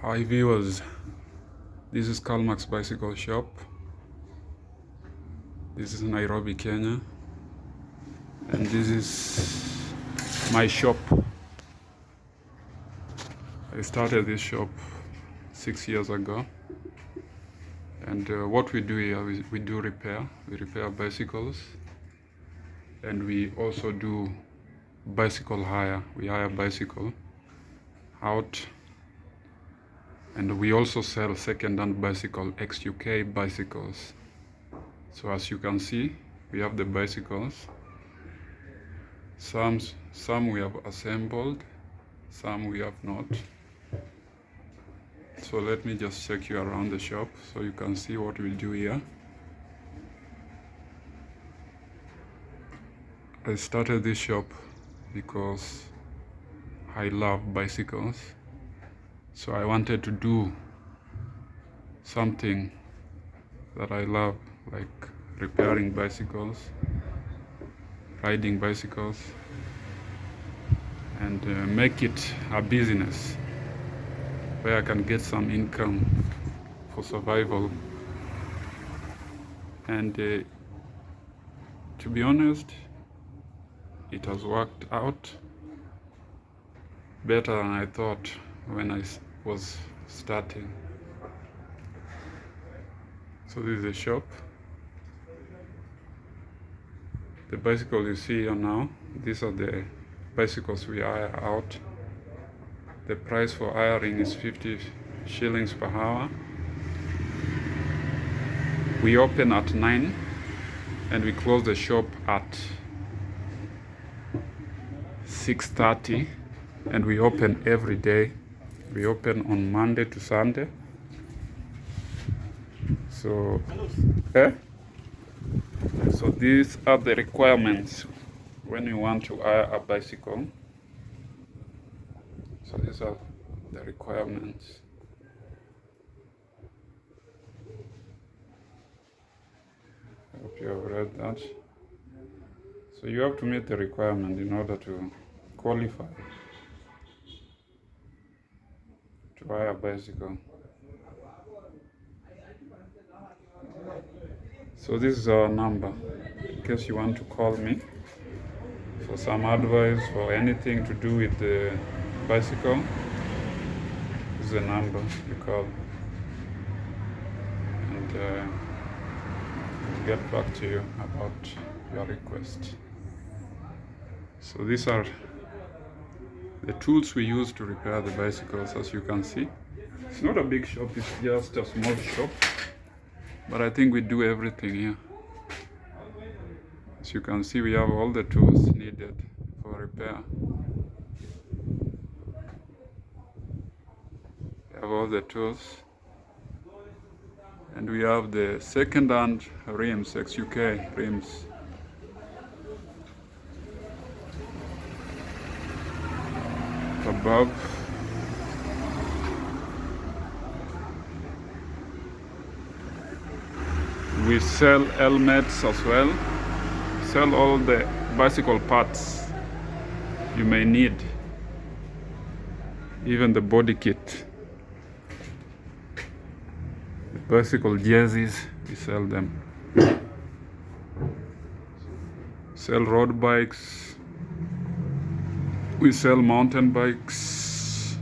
Hi viewers, this is Calmax bicycle shop. This is Nairobi, Kenya, and this is my shop. I started this shop 6 years ago, and what we do here is we repair bicycles, and we also do bicycle hire. We hire bicycle out, and we also sell second-hand bicycle, ex-UK bicycles. So as you can see, we have the bicycles. Some we have assembled, some we have not. So let me just check you around the shop so you can see what we do here. I started this shop because I love bicycles. So I wanted to do something that I love, like repairing bicycles, riding bicycles, and make it a business where I can get some income for survival. And to be honest, it has worked out better than I thought when I was starting. So this is the shop. The bicycle you see here now, these are the bicycles we hire out. The price for hiring is 50 shillings per hour. We open at 9 and we close the shop at 6:30, and we open every day. We open on Monday to Sunday. So so these are the requirements when you want to hire a bicycle. So these are the requirements. I hope you have read that. So you have to meet the requirement in order to qualify to hire a bicycle. So this is our number in case you want to call me for some advice or anything to do with the bicycle. This is the number you call, and we'll get back to you about your request. So these are the tools we use to repair the bicycles. As you can see, it's not a big shop, it's just a small shop, but I think we do everything here. As you can see, we have all the tools needed for repair. We have all the tools, and we have the second-hand rims, ex-UK rims. Above, we sell helmets as well. Sell all the bicycle parts you may need, even the body kit. The bicycle jerseys, we sell them. Sell road bikes, we sell mountain bikes.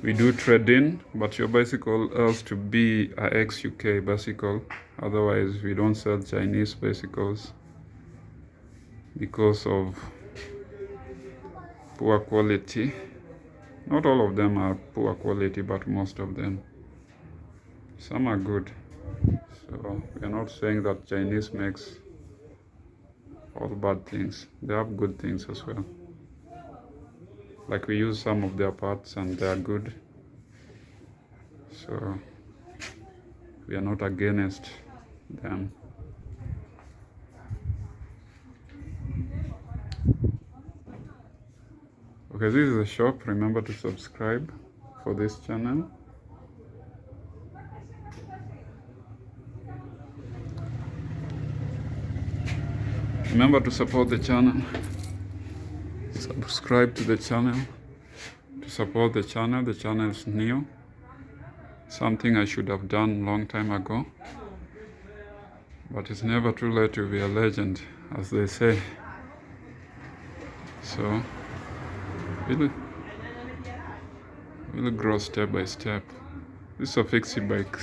We do trade-in, but your bicycle has to be a ex-UK bicycle. Otherwise, we don't sell Chinese bicycles because of poor quality. Not all of them are poor quality, but most of them. Some are good. So we are not saying that Chinese makes all bad things. They have good things as well. Like we use some of their parts and they are good. So we are not against them. Okay, this is the shop. Remember to subscribe for this channel. Remember to support the channel. subscribe to the channel to support the channel. The channel is new, something I should have done long time ago, but it's never too late to be a legend, as they say. So we'll grow step by step. This is a fixie bike.